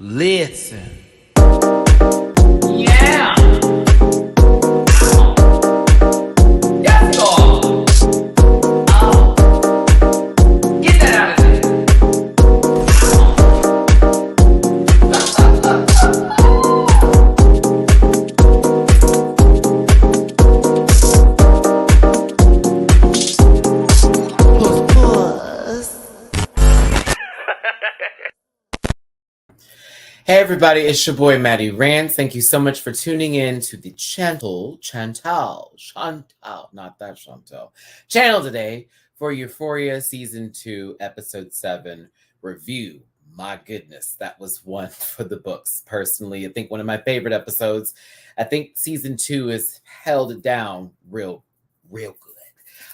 Listen. Yeah! Yes, God! Oh. Get that out of there! Hey everybody, it's your boy Matty Rants. Thank you so much for tuning in to the Chantal, not that Chantal, channel today for Euphoria Season 2, Episode 7 review. My goodness, that was one for the books. Personally, I think one of my favorite episodes. I think Season 2 has held it down real good.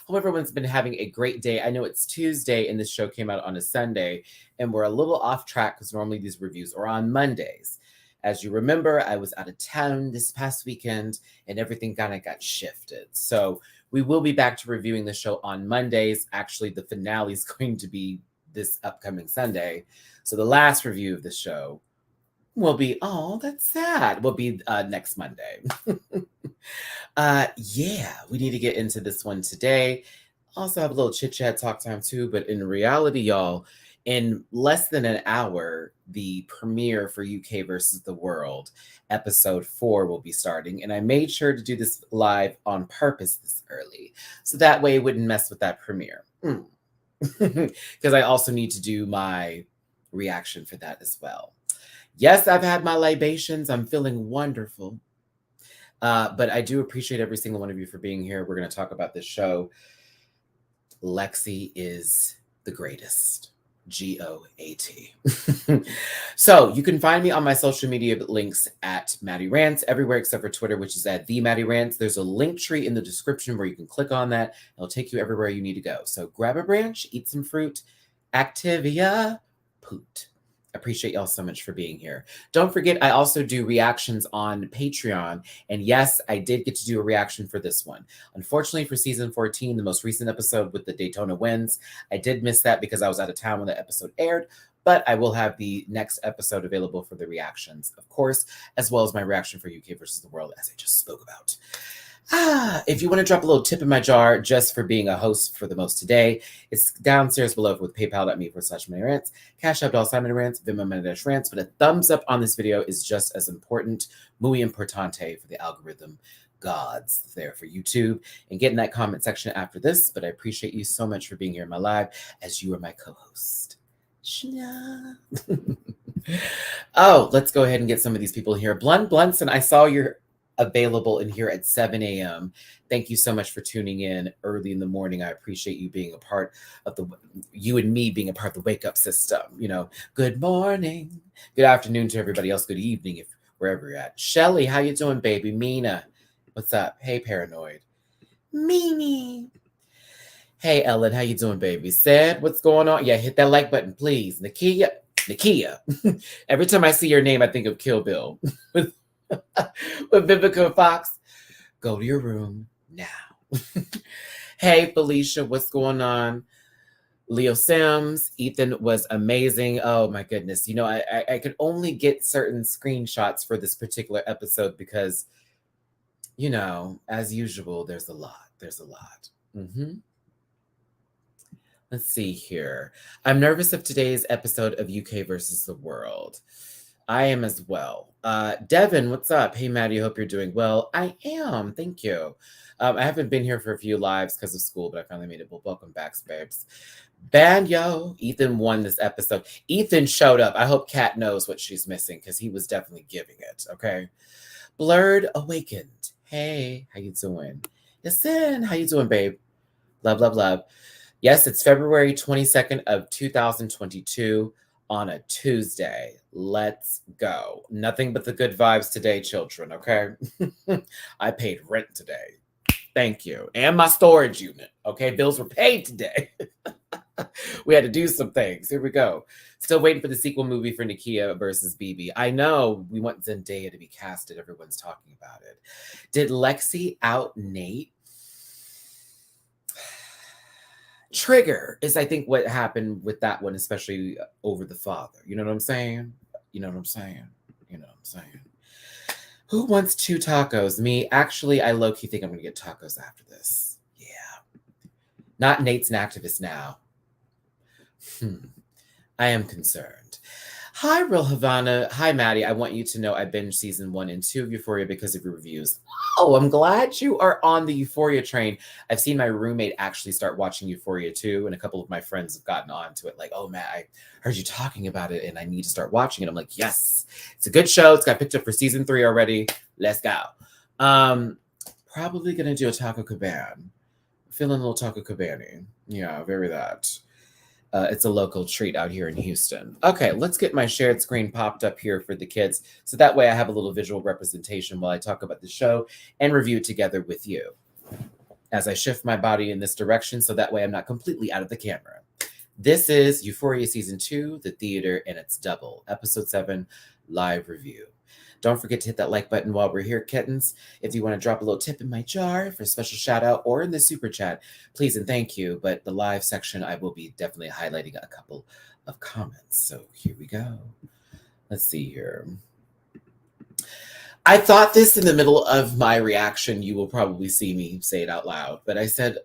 Hope everyone's been having a great day. I know it's Tuesday and this show came out on a Sunday, and we're a little off track because normally these reviews are on Mondays. As you remember, I was out of town this past weekend and everything kind of got shifted. So we will be back to reviewing the show on Mondays. Actually, the finale is going to be this upcoming Sunday. So the last review of the show will be, oh, that's sad, will be next Monday. Yeah, we need to get into this one today. Also have a little chit chat talk time too, but in reality, y'all, in less than an hour, the premiere for UK versus the World, episode 4 will be starting. And I made sure to do this live on purpose this early, so that way it wouldn't mess with that premiere. Because I also need to do my reaction for that as well. Yes, I've had my libations. I'm feeling wonderful. But I do appreciate every single one of you for being here. We're going to talk about this show. Lexi is the greatest. GOAT. So you can find me on my social media links at MattyRants everywhere except for Twitter, which is at the MattyRants. There's a link tree in the description where you can click on that. It'll take you everywhere you need to go. So grab a branch, eat some fruit, Activia, poot. Appreciate y'all so much for being here. Don't forget, I also do reactions on Patreon. And yes, I did get to do a reaction for this one. Unfortunately, for season 14, the most recent episode with the Daytona Winds, I did miss that because I was out of town when the episode aired. But I will have the next episode available for the reactions, of course, as well as my reaction for UK versus the World, as I just spoke about. If you want to drop a little tip in my jar just for being a host for the most today, it's downstairs below with paypal.me/MattyRants, Cash App $SimonRants, Venmo MattyRants. But a thumbs up on this video is just as important, muy importante for the algorithm gods there for YouTube, and get in that comment section after this. But I appreciate you so much for being here in my live, as you are my co-host. Oh, let's go ahead and get some of these people here. Blunson, I saw you're available in here at 7 a.m. Thank you so much for tuning in early in the morning. I appreciate you being a part of you and me being a part of the wake up system. You know, good morning, good afternoon to everybody else. Good evening, if wherever you're at. Shelly, how you doing, baby? Mina, what's up? Hey, Paranoid. Mimi. Hey, Ellen, how you doing, baby? Said, what's going on? Yeah, hit that like button, please. Nakia. Every time I see your name, I think of Kill Bill. With Vivica Fox. Go to your room now. Hey, Felicia, what's going on? Leo Sims, Ethan was amazing. Oh my goodness. You know, I could only get certain screenshots for this particular episode because, you know, as usual, there's a lot. Let's see here. I'm nervous of today's episode of UK versus the World. I am as well. Devin, what's up? Hey, Maddie, hope you're doing well. I am. Thank you. I haven't been here for a few lives because of school, but I finally made it. Well, welcome back, babes. Banyo. Ethan won this episode. Ethan showed up. I hope Kat knows what she's missing because he was definitely giving it, okay? Blurred Awakened. Hey, how you doing? Yasin, how you doing, babe? Love, love, love. Yes, it's February 22nd of 2022 on a Tuesday. Let's go. Nothing but the good vibes today, children, okay? I paid rent today. Thank you. And my storage unit, okay? Bills were paid today. We had to do some things. Here we go. Still waiting for the sequel movie for Nakia versus BB. I know we want Zendaya to be casted. Everyone's talking about it. Did Lexi out Nate? Trigger is, I think, what happened with that one, especially over the father. You know what I'm saying? You know what I'm saying? You know what I'm saying? Who wants 2 tacos? Me. Actually, I low-key think I'm going to get tacos after this. Yeah. Not Nate's an activist now. I am concerned. Hi, Real Havana. Hi, Maddie. I want you to know I binged season 1 and 2 of Euphoria because of your reviews. Oh, I'm glad you are on the Euphoria train. I've seen my roommate actually start watching Euphoria too, and a couple of my friends have gotten onto it. Like, oh, Matt, I heard you talking about it, and I need to start watching it. I'm like, yes, it's a good show. It's got picked up for season 3 already. Let's go. Probably gonna do a taco cabana. Feeling a little taco cabana. Yeah, very that. It's a local treat out here in Houston. Okay, let's get my shared screen popped up here for the kids. So that way I have a little visual representation while I talk about the show and review it together with you. As I shift my body in this direction, so that way I'm not completely out of the camera. This is Euphoria Season 2, The Theater, and it's double. Episode 7, live review. Don't forget to hit that like button while we're here, kittens. If you want to drop a little tip in my jar for a special shout out or in the super chat, please and thank you. But the live section, I will be definitely highlighting a couple of comments. So here we go. Let's see here. I thought this in the middle of my reaction. You will probably see me say it out loud. But I said,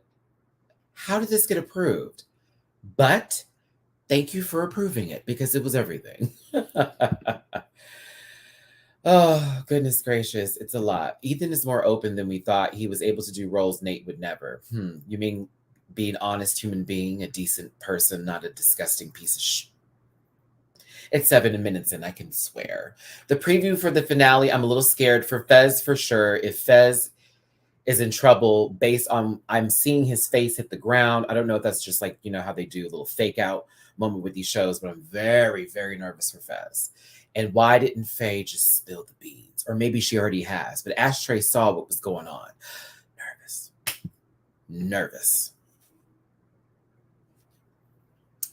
how did this get approved? But thank you for approving it because it was everything. Oh, goodness gracious. It's a lot. Ethan is more open than we thought. He was able to do roles Nate would never. You mean be an honest human being, a decent person, not a disgusting piece of It's 7 minutes in, I can swear. The preview for the finale, I'm a little scared for Fez for sure. If Fez is in trouble based on, I'm seeing his face hit the ground. I don't know if that's just like, you know, how they do a little fake out moment with these shows, but I'm very, very nervous for Fez. And why didn't Faye just spill the beans? Or maybe she already has. But Ashtray saw what was going on. Nervous.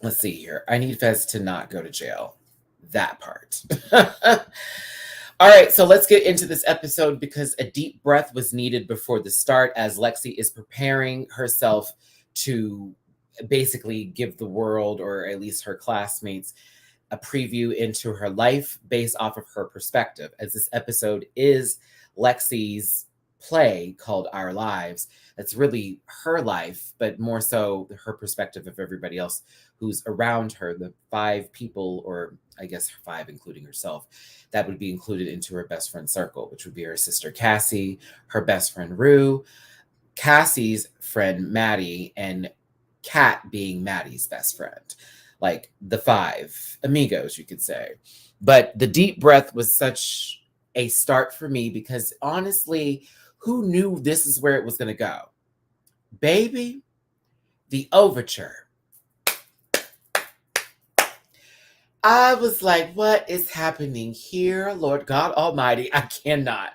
Let's see here. I need Fez to not go to jail. That part. All right, so let's get into this episode because a deep breath was needed before the start as Lexi is preparing herself to basically give the world, or at least her classmates, a preview into her life based off of her perspective, as this episode is Lexi's play called Our Lives. That's really her life, but more so her perspective of everybody else who's around her, the 5 people, or I guess 5 including herself, that would be included into her best friend circle, which would be her sister Cassie, her best friend Rue, Cassie's friend Maddie, and Kat being Maddie's best friend. Like the 5 amigos, you could say. But the deep breath was such a start for me because honestly, who knew this is where it was going to go? Baby, the overture. I was like, what is happening here? Lord God Almighty, I cannot.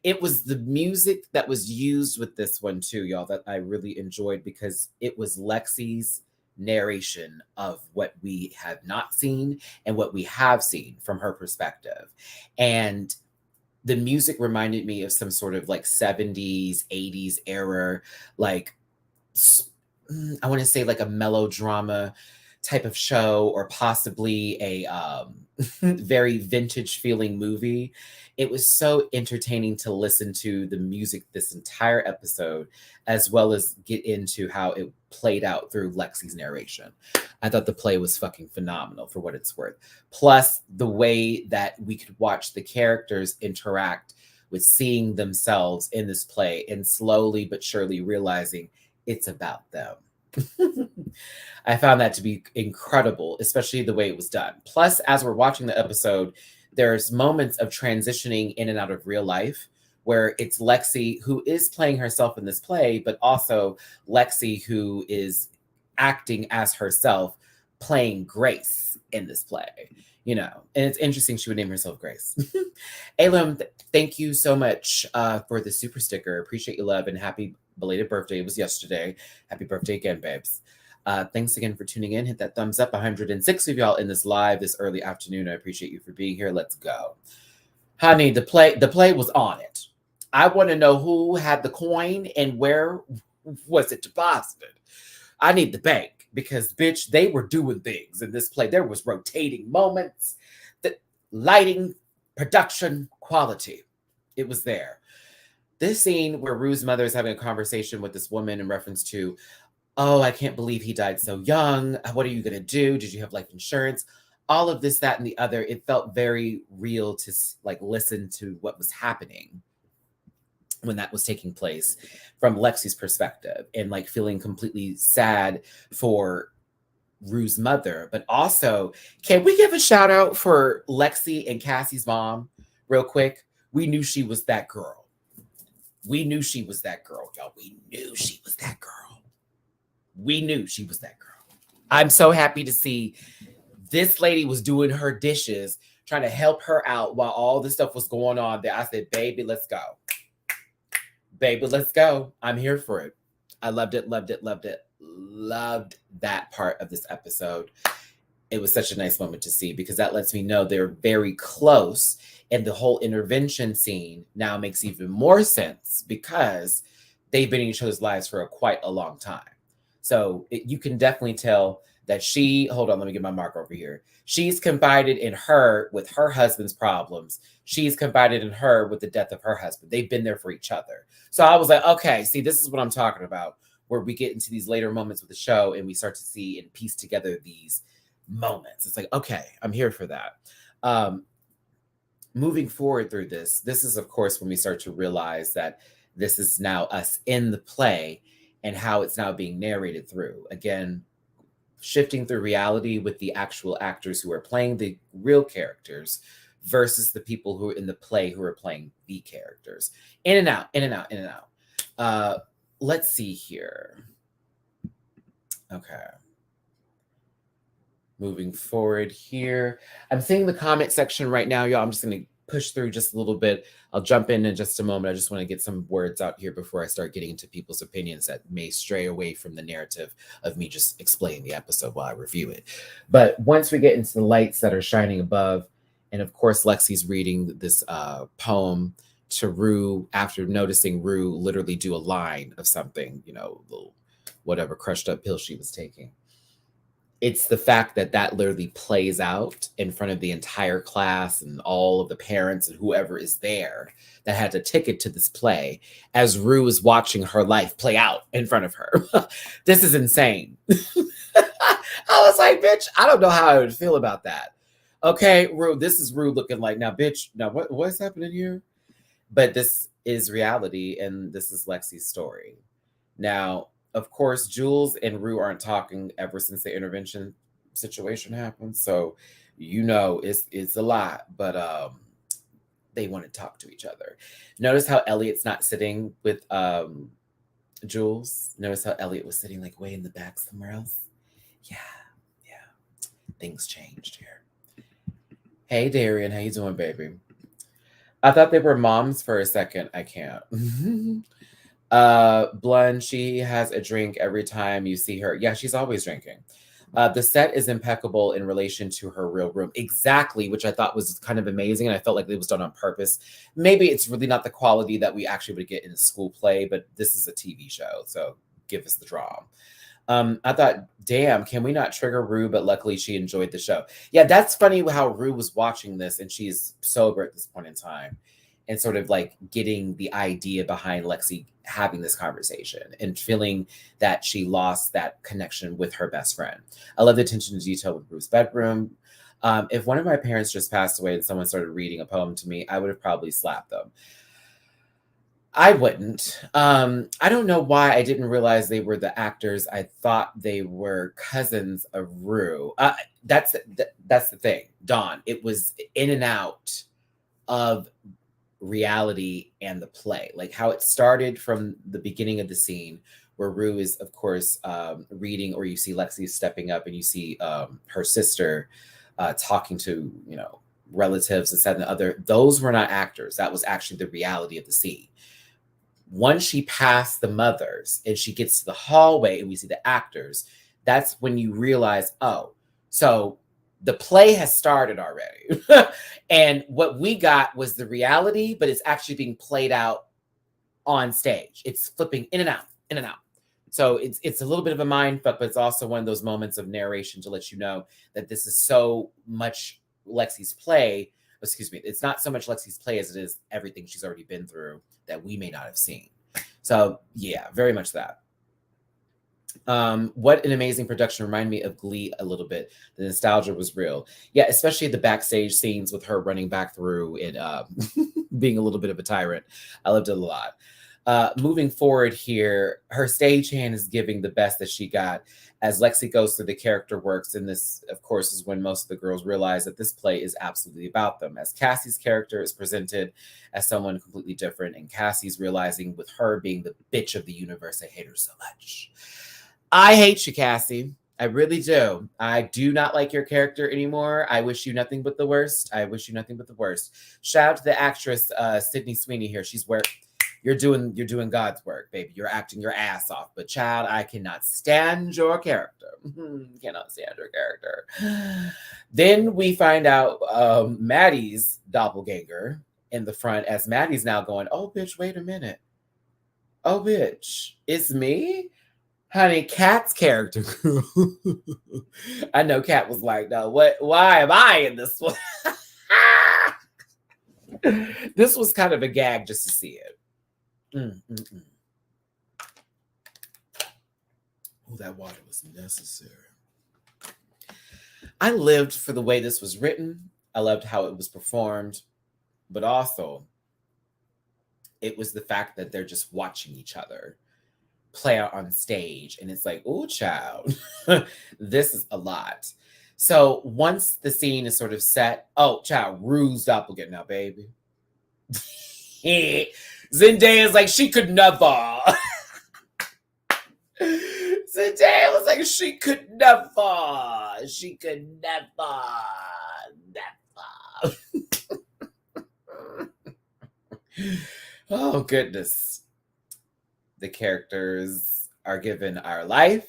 It was the music that was used with this one too, y'all, that I really enjoyed because it was Lexi's narration of what we have not seen and what we have seen from her perspective. And the music reminded me of some sort of like 70s, 80s era, like I want to say like a melodrama type of show, or possibly a very vintage feeling movie. It was so entertaining to listen to the music this entire episode, as well as get into how it played out through Lexi's narration. I thought the play was fucking phenomenal for what it's worth. Plus, the way that we could watch the characters interact with seeing themselves in this play and slowly but surely realizing it's about them. I found that to be incredible, especially the way it was done. Plus, as we're watching the episode, there's moments of transitioning in and out of real life where it's Lexi who is playing herself in this play, but also Lexi who is acting as herself, playing Grace in this play, you know. And it's interesting she would name herself Grace. Alum, thank you so much for the super sticker. Appreciate your love and happy belated birthday. It was yesterday. Happy birthday again, babes. Thanks again for tuning in. Hit that thumbs up. 106 of y'all in this live this early afternoon. I appreciate you for being here. Let's go. Honey, the play was on it. I want to know who had the coin and where was it deposited. I need the bank because, bitch, they were doing things in this play. There was rotating moments. lighting, production, quality. It was there. This scene where Rue's mother is having a conversation with this woman in reference to, oh, I can't believe he died so young. What are you going to do? Did you have life insurance? All of this, that, and the other. It felt very real to like listen to what was happening when that was taking place from Lexi's perspective, and like feeling completely sad for Rue's mother. But also, can we give a shout out for Lexi and Cassie's mom real quick? We knew she was that girl. We knew she was that girl, y'all. We knew she was that girl. We knew she was that girl. I'm so happy to see this lady was doing her dishes, trying to help her out while all this stuff was going on there. I said, baby, let's go. Baby, let's go. I'm here for it. I loved it, loved it, loved it. Loved that part of this episode. It was such a nice moment to see, because that lets me know they're very close. And the whole intervention scene now makes even more sense, because they've been in each other's lives for quite a long time. So you can definitely tell that hold on, let me get my marker over here. She's confided in her with her husband's problems. She's confided in her with the death of her husband. They've been there for each other. So I was like, okay, see, this is what I'm talking about, where we get into these later moments with the show and we start to see and piece together these moments. It's like, okay, I'm here for that. Moving forward through this is, of course, when we start to realize that this is now us in the play and how it's now being narrated through. Again, shifting through reality with the actual actors who are playing the real characters versus the people who are in the play who are playing the characters. In and out, in and out, in and out. Let's see here. Okay. Moving forward here. I'm seeing the comment section right now, y'all. I'm just going to push through just a little bit. I'll jump in just a moment. I just want to get some words out here before I start getting into people's opinions that may stray away from the narrative of me just explaining the episode while I review it. But once we get into the lights that are shining above, and of course, Lexi's reading this poem to Rue after noticing Rue literally do a line of something, little whatever crushed up pill she was taking. It's the fact that that literally plays out in front of the entire class and all of the parents and whoever is there that had a ticket to this play as Rue is watching her life play out in front of her. This is insane. I was like, bitch, I don't know how I would feel about that. Okay, Rue, this is Rue looking like, now, bitch, now what's happening here? But this is reality, and this is Lexi's story. Now, of course, Jules and Rue aren't talking ever since the intervention situation happened. So, it's a lot, but they want to talk to each other. Notice how Elliot's not sitting with Jules. Notice how Elliot was sitting like way in the back somewhere else. Yeah. Things changed here. Hey, Darian, how you doing, baby? I thought they were moms for a second. I can't. Blun, she has a drink every time you see her. Yeah, she's always drinking. The set is impeccable in relation to her real room. Exactly, which I thought was kind of amazing, and I felt like it was done on purpose. Maybe it's really not the quality that we actually would get in a school play, but this is a TV show, so give us the draw. I thought, damn, can we not trigger Rue? But luckily she enjoyed the show. Yeah, that's funny how Rue was watching this and she's sober at this point in time and sort of like getting the idea behind Lexi having this conversation and feeling that she lost that connection with her best friend. I love the attention to detail with Rue's bedroom. If one of my parents just passed away and someone started reading a poem to me, I would have probably slapped them. I wouldn't. I don't know why I didn't realize they were the actors. I thought they were cousins of Rue. That's the thing, Dawn. It was in and out of reality and the play, like how it started from the beginning of the scene where Rue is, of course, reading, or you see Lexi stepping up and you see her sister talking to, relatives, this, that, and the other. Those were not actors. That was actually the reality of the scene. Once she passed the mothers and she gets to the hallway and we see the actors, that's when you realize, oh, so the play has started already. And what we got was the reality, but it's actually being played out on stage. It's flipping in and out, in and out. So it's a little bit of a mind fuck, but it's also one of those moments of narration to let you know that this is so much Lexi's play excuse me, it's not so much Lexi's play as it is everything she's already been through that we may not have seen. So yeah, very much that. What an amazing production. Reminded me of Glee a little bit. The nostalgia was real. Yeah, especially the backstage scenes with her running back through and being a little bit of a tyrant. I loved it a lot. Moving forward here, her stagehand is giving the best that she got as Lexi goes through the character works. And this, of course, is when most of the girls realize that this play is absolutely about them. As Cassie's character is presented as someone completely different, and Cassie's realizing with her being the bitch of the universe, I hate her so much. I hate you, Cassie. I really do. I do not like your character anymore. I wish you nothing but the worst. I wish you nothing but the worst. Shout out to the actress Sydney Sweeney here. She's where you're doing God's work, baby. You're acting your ass off. But child, I cannot stand your character. Cannot stand your character. Then we find out Maddie's doppelganger in the front as Maddie's now going, oh, bitch, wait a minute. Oh, bitch, it's me? Honey, Kat's character. I know Kat was like, no, what? Why am I in this one? This was kind of a gag just to see it. Oh, that water was necessary. I lived for the way this was written. I loved how it was performed, but also it was the fact that they're just watching each other play out on stage. And it's like, oh, child, this is a lot. So once the scene is sort of set, oh, child, Rue's doppelganger now, baby. Zendaya's like, she could never. Zendaya was like, she could never. She could never. Oh, goodness. The characters are given our life.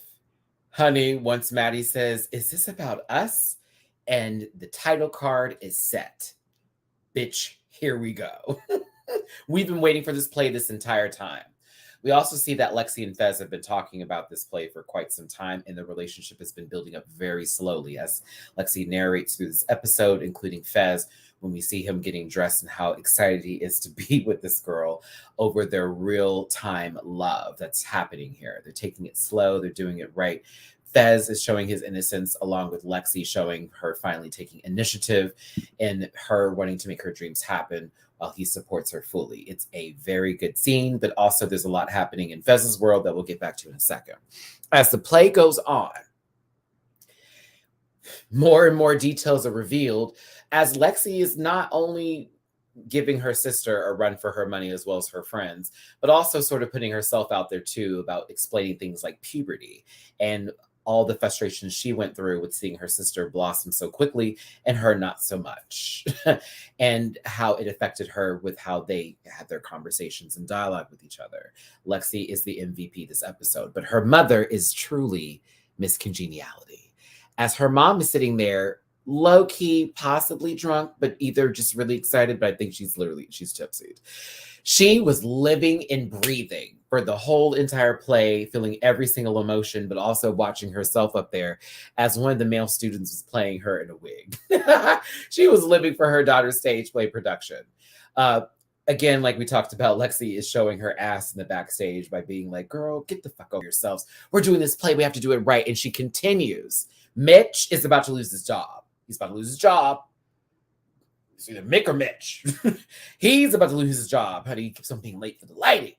Honey, once Maddie says, is this about us? And the title card is set. Bitch, here we go. We've been waiting for this play this entire time. We also see that Lexi and Fez have been talking about this play for quite some time, and the relationship has been building up very slowly as Lexi narrates through this episode, including Fez, when we see him getting dressed and how excited he is to be with this girl over their real-time love that's happening here. They're taking it slow. They're doing it right. Fez is showing his innocence along with Lexi showing her finally taking initiative and her wanting to make her dreams happen while he supports her fully. It's a very good scene, but also there's a lot happening in Fez's world that we'll get back to in a second. As the play goes on, more and more details are revealed as Lexi is not only giving her sister a run for her money as well as her friends, but also sort of putting herself out there too about explaining things like puberty and all the frustrations she went through with seeing her sister blossom so quickly and her not so much, and how it affected her with how they had their conversations and dialogue with each other. Lexi is the MVP this episode, but her mother is truly Miss Congeniality. As her mom is sitting there, low-key, possibly drunk, but either just really excited, but I think she's tipsy. She was living and breathing for the whole entire play, feeling every single emotion, but also watching herself up there as one of the male students was playing her in a wig. She was living for her daughter's stage play production. Again, like we talked about, Lexi is showing her ass in the backstage by being like, girl, get the fuck over yourselves. We're doing this play. We have to do it right. And she continues. Mitch is about to lose his job. He's about to lose his job. It's either Mick or Mitch. He's about to lose his job. Honey, he keeps on being late for the lighting.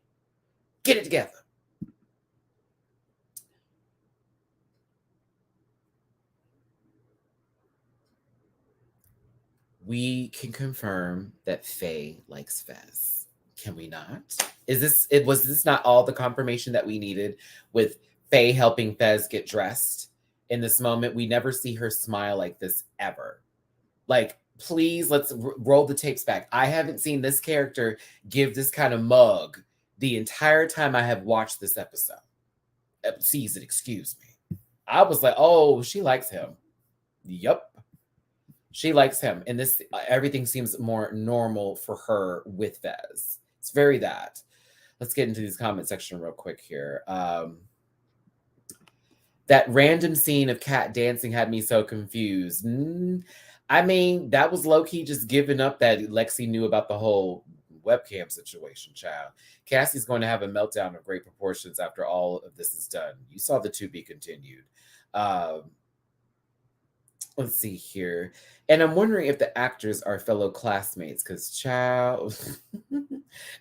Get it together. We can confirm that Faye likes Fez. Can we not? Was this not all the confirmation that we needed with Faye helping Fez get dressed in this moment? We never see her smile like this ever. Like, please, let's roll the tapes back. I haven't seen this character give this kind of mug the entire time I have watched this season, excuse me. I was like, oh, she likes him. Yep. She likes him. And this, everything seems more normal for her with Fez. It's very that. Let's get into this comment section real quick here. That random scene of Kat dancing had me so confused. I mean, that was low-key just giving up that Lexi knew about the whole webcam situation, child. Cassie's going to have a meltdown of great proportions after all of this is done. You saw the to be continued. Let's see here. And I'm wondering if the actors are fellow classmates, because child,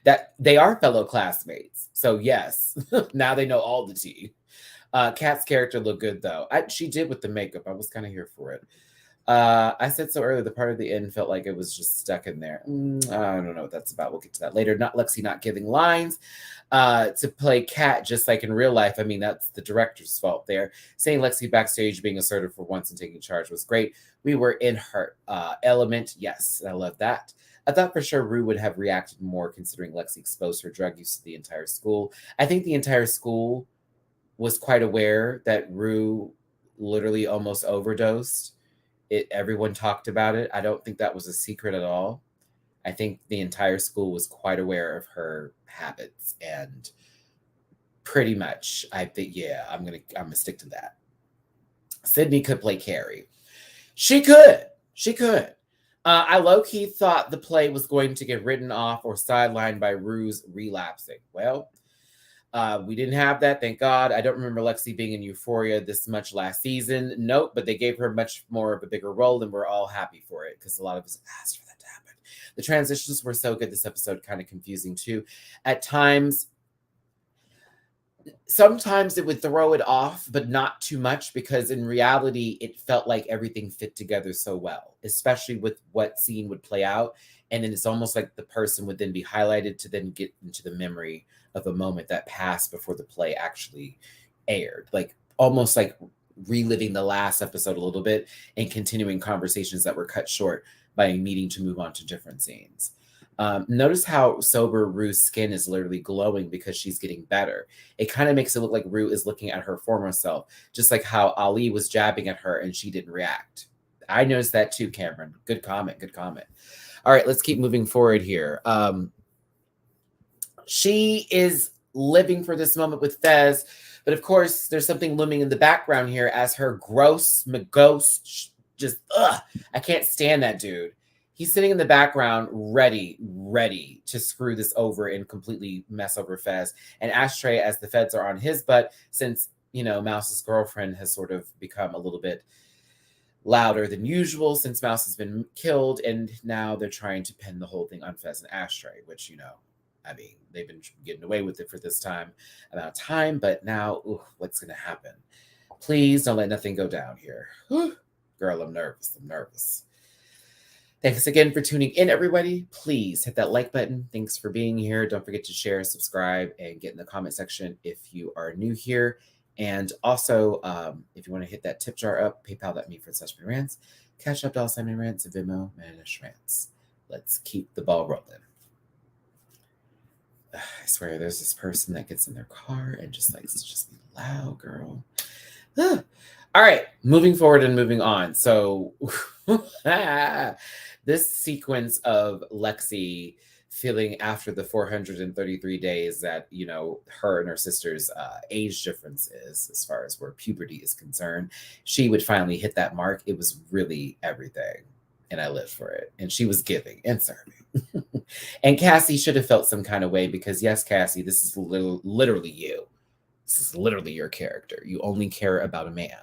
that they are fellow classmates. So yes, now they know all the tea. Kat's character looked good though. She did with the makeup. I was kind of here for it. I said so earlier, the part of the end felt like it was just stuck in there. I don't know what that's about. We'll get to that later. Not Lexi not giving lines to play Kat, just like in real life. I mean, that's the director's fault there. Saying Lexi backstage being assertive for once and taking charge was great. We were in her element. Yes, I love that. I thought for sure Rue would have reacted more considering Lexi exposed her drug use to the entire school. I think the entire school was quite aware that Rue literally almost overdosed. Everyone talked about it. I don't think that was a secret at all. I think the entire school was quite aware of her habits, and pretty much, I think, yeah, I'm gonna stick to that. Sydney could play Carrie. She could. I low-key thought the play was going to get written off or sidelined by Rue's relapsing. Well, we didn't have that, thank God. I don't remember Lexi being in Euphoria this much last season. Nope, but they gave her much more of a bigger role, and we're all happy for it because a lot of us asked for that to happen. The transitions were so good this episode, kind of confusing too. At times, sometimes it would throw it off, but not too much because in reality, it felt like everything fit together so well, especially with what scene would play out. And then it's almost like the person would then be highlighted to then get into the memory of a moment that passed before the play actually aired. Like almost like reliving the last episode a little bit and continuing conversations that were cut short by needing to move on to different scenes. Notice how sober Rue's skin is literally glowing because she's getting better. It kind of makes it look like Rue is looking at her former self, just like how Ali was jabbing at her and she didn't react. I noticed that too, Cameron. Good comment. All right, let's keep moving forward here. She is living for this moment with Fez, but of course, there's something looming in the background here as her gross ghost. Just, I can't stand that dude. He's sitting in the background, ready to screw this over and completely mess over Fez. And Ashtray, as the feds are on his butt, since, Mouse's girlfriend has sort of become a little bit louder than usual since Mouse has been killed, and now they're trying to pin the whole thing on Fez and Ashtray, which, I mean, they've been getting away with it for this amount of time, but now, what's going to happen? Please don't let nothing go down here. Girl, I'm nervous. Thanks again for tuning in, everybody. Please hit that like button. Thanks for being here. Don't forget to share, subscribe, and get in the comment section if you are new here. And also, if you want to hit that tip jar up, paypal.me/MattyRants, Cash App $MattyRants, Venmo, MattyRants. Let's keep the ball rolling. I swear, there's this person that gets in their car and just likes to just be loud, girl. All right, moving forward and moving on. So this sequence of Lexi feeling after the 433 days that, her and her sister's age difference is, as far as where puberty is concerned, she would finally hit that mark. It was really everything. And I lived for it. And she was giving and serving. And Cassie should have felt some kind of way because, yes, Cassie, this is literally you. This is literally your character. You only care about a man.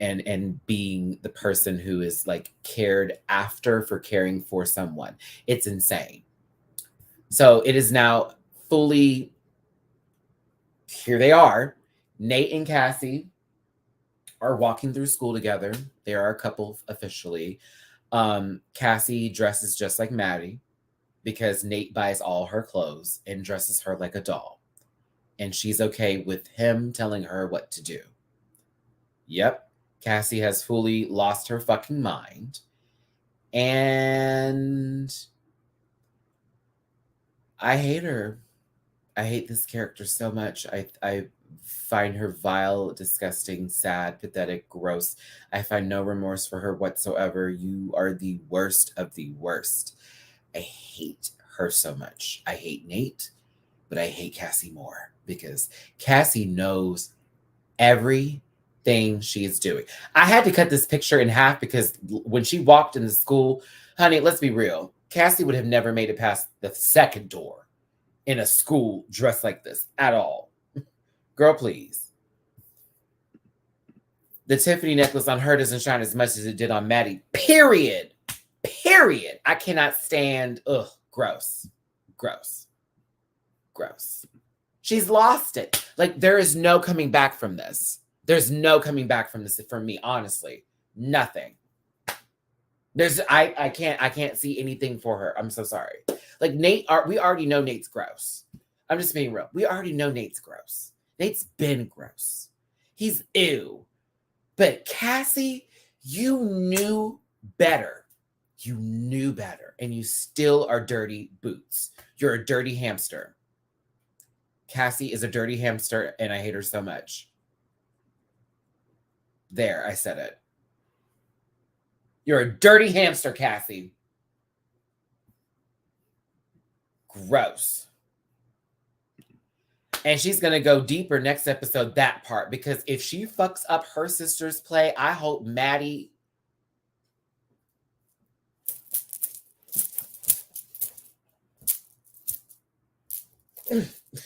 And being the person who is like cared after for caring for someone. It's insane. So it is now fully, here they are. Nate and Cassie are walking through school together. They are a couple officially. Cassie dresses just like Maddie because Nate buys all her clothes and dresses her like a doll. And she's okay with him telling her what to do. Yep. Cassie has fully lost her fucking mind. And I hate her. I hate this character so much. I find her vile, disgusting, sad, pathetic, gross. I find no remorse for her whatsoever. You are the worst of the worst. I hate her so much. I hate Nate, but I hate Cassie more because Cassie knows every thing she is doing. I had to cut this picture in half because when she walked into school, honey, let's be real. Cassie would have never made it past the second door in a school dressed like this at all. Girl, please. The Tiffany necklace on her doesn't shine as much as it did on Maddie. Period. Period. I cannot stand. Ugh. Gross. Gross. Gross. She's lost it. Like, there is no coming back from this. There's no coming back from this for me, honestly. Nothing. I can't see anything for her. I'm so sorry. Like, Nate, we already know Nate's gross. I'm just being real. We already know Nate's gross. Nate's been gross. He's ew. But Cassie, you knew better. You knew better. And you still are dirty boots. You're a dirty hamster. Cassie is a dirty hamster, and I hate her so much. There, I said it. You're a dirty hamster, Cassie. Gross. And she's going to go deeper next episode, that part, because if she fucks up her sister's play, I hope Maddie...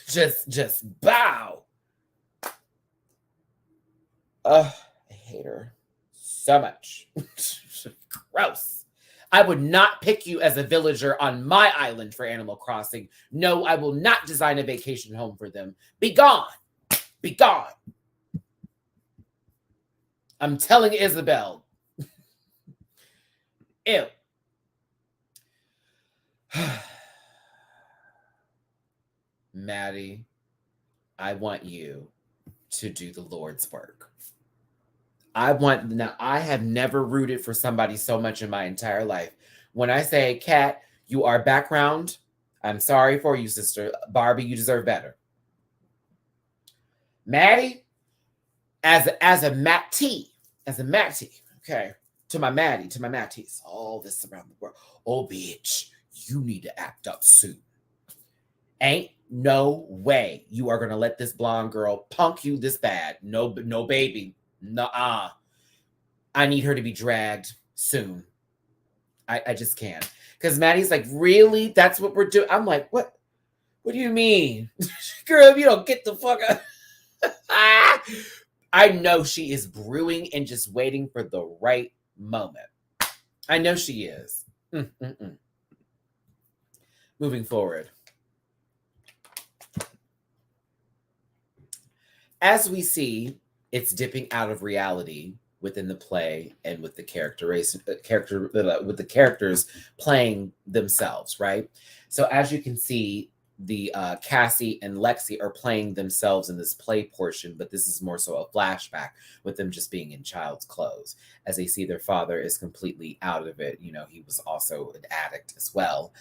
just bow. Oh, I hate her so much. Gross. I would not pick you as a villager on my island for Animal Crossing. No, I will not design a vacation home for them. Be gone. Be gone. I'm telling Isabel. Ew. Maddie, I want you to do the Lord's work. Now, I have never rooted for somebody so much in my entire life. When I say, Kat, you are background, I'm sorry for you, sister. Barbie, you deserve better. Maddie, as a Matty, okay, to my Maddie, to my Matties, all this around the world. Oh, bitch, you need to act up soon. Ain't no way you are going to let this blonde girl punk you this bad. No, baby. Nuh-uh. I need her to be dragged soon. I just can't. Because Maddie's like, really? That's what we're doing? I'm like, what? What do you mean? Girl, if you don't get the fuck out. I know she is brewing and just waiting for the right moment. I know she is. Moving forward. As we see, it's dipping out of reality within the play and with the with the characters playing themselves, right? So as you can see, the Cassie and Lexi are playing themselves in this play portion, but this is more so a flashback with them just being in child's clothes as they see their father is completely out of it. You know, he was also an addict as well,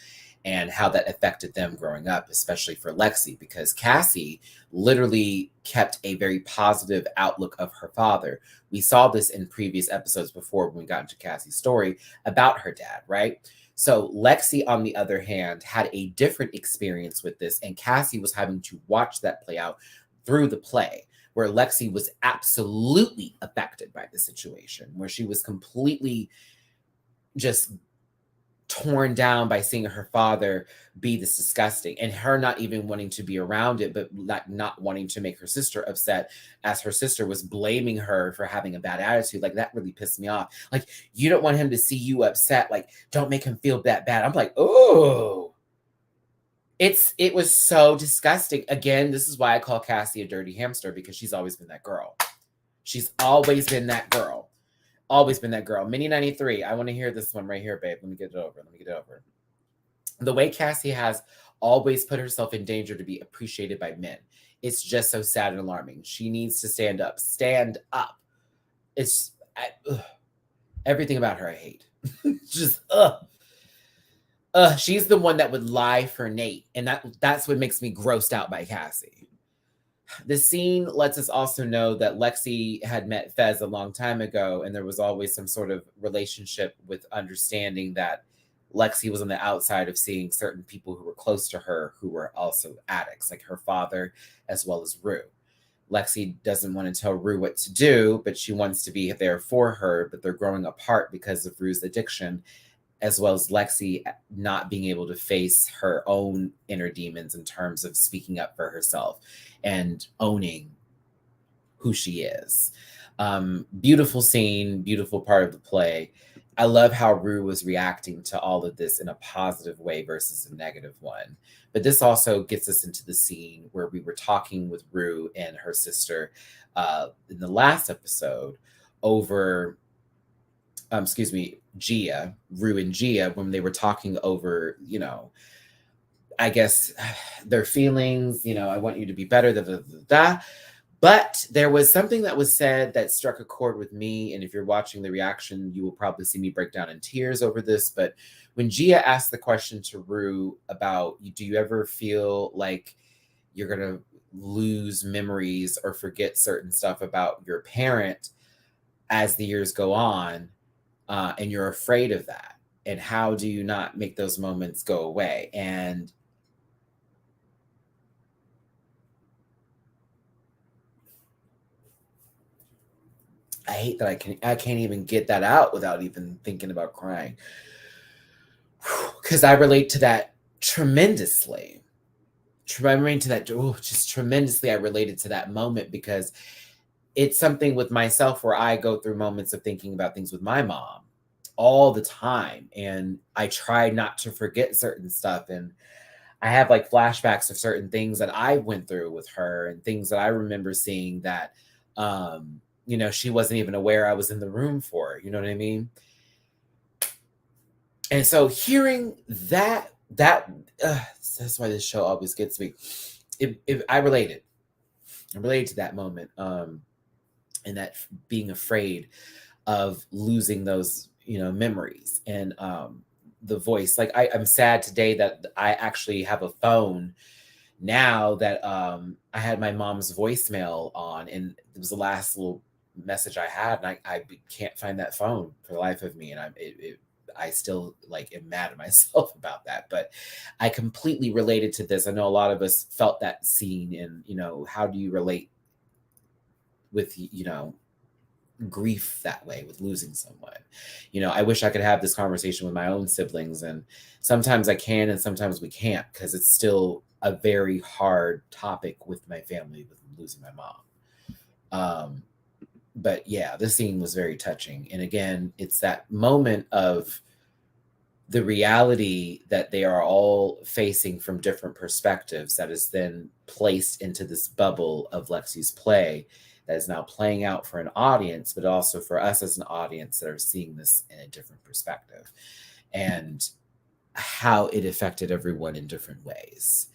and how that affected them growing up, especially for Lexi, because Cassie literally kept a very positive outlook of her father. We saw this in previous episodes before when we got into Cassie's story about her dad, right? So Lexi, on the other hand, had a different experience with this, and Cassie was having to watch that play out through the play, where Lexi was absolutely affected by the situation, where she was completely just torn down by seeing her father be this disgusting, and her not even wanting to be around it, but not wanting to make her sister upset, as her sister was blaming her for having a bad attitude. Like, that really pissed me off. Like, you don't want him to see you upset. Like, don't make him feel that bad. I'm like, oh, it was so disgusting. Again, this is why I call Cassie a dirty hamster, because she's always been that girl. She's always been that girl. Always been that girl. Mini 93. I want to hear this one right here, babe. Let me get it over. The way Cassie has always put herself in danger to be appreciated by men. It's just so sad and alarming. She needs to stand up. Stand up. Everything about her I hate. Just, she's the one that would lie for Nate. And that's what makes me grossed out by Cassie. The scene lets us also know that Lexi had met Fez a long time ago, and there was always some sort of relationship with understanding that Lexi was on the outside of seeing certain people who were close to her who were also addicts, like her father as well as Rue. Lexi doesn't want to tell Rue what to do, but she wants to be there for her, but they're growing apart because of Rue's addiction, as well as Lexi not being able to face her own inner demons in terms of speaking up for herself and owning who she is. Beautiful scene, beautiful part of the play. I love how Rue was reacting to all of this in a positive way versus a negative one. But this also gets us into the scene where we were talking with Rue and her sister in the last episode over, Gia, Rue and Gia, when they were talking over, I guess their feelings, I want you to be better, da, da, da, da. But there was something that was said that struck a chord with me. And if you're watching the reaction, you will probably see me break down in tears over this. But when Gia asked the question to Rue about, do you ever feel like you're going to lose memories or forget certain stuff about your parent as the years go on, and you're afraid of that? And how do you not make those moments go away? And I hate that I can't even get that out without even thinking about crying. Because I relate to that tremendously. Just tremendously. I related to that moment because it's something with myself where I go through moments of thinking about things with my mom all the time. And I try not to forget certain stuff. And I have like flashbacks of certain things that I went through with her and things that I remember seeing that, she wasn't even aware I was in the room for, you know what I mean? And so hearing that's why this show always gets me. I related to that moment, and that being afraid of losing those, memories and the voice. Like I'm sad today that I actually have a phone now that I had my mom's voicemail on, and it was the last little message I had, and I can't find that phone for the life of me, and I still am mad at myself about that. But I completely related to this. I know a lot of us felt that scene, and how do you relate with grief that way, with losing someone? I wish I could have this conversation with my own siblings, and sometimes I can and sometimes we can't, because it's still a very hard topic with my family, with losing my mom. But yeah, this scene was very touching. And again, it's that moment of the reality that they are all facing from different perspectives that is then placed into this bubble of Lexi's play that is now playing out for an audience, but also for us as an audience that are seeing this in a different perspective, and how it affected everyone in different ways.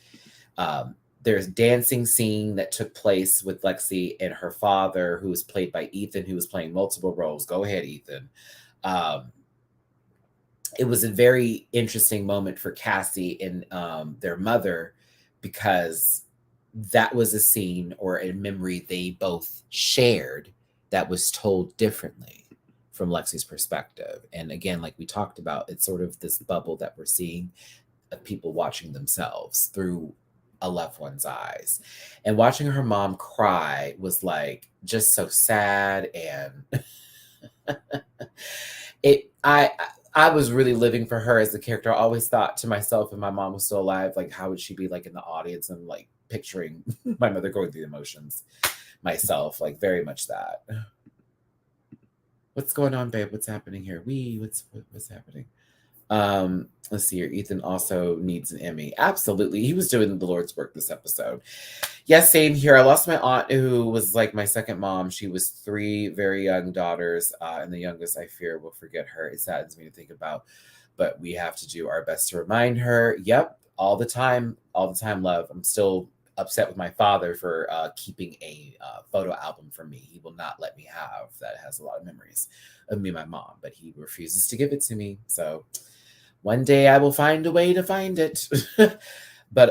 There's a dancing scene that took place with Lexi and her father, who was played by Ethan, who was playing multiple roles. Go ahead, Ethan. It was a very interesting moment for Cassie and their mother, because that was a scene or a memory they both shared that was told differently from Lexi's perspective. And again, like we talked about, it's sort of this bubble that we're seeing of people watching themselves through a loved one's eyes. And watching her mom cry was just so sad. And I was really living for her as the character. I always thought to myself, if my mom was still alive, how would she be in the audience, and picturing my mother going through the emotions myself, very much that. What's going on, babe? What's happening here? What's happening? Let's see here. Ethan also needs an Emmy. Absolutely. He was doing the Lord's work this episode. Yes, same here. I lost my aunt, who was my second mom. She was 3 very young daughters, and the youngest, I fear, will forget her. It saddens me to think about, but we have to do our best to remind her. Yep, all the time, love. I'm still upset with my father for keeping a photo album for me. He will not let me have that. It has a lot of memories of me and my mom, but he refuses to give it to me. So one day I will find a way to find it. But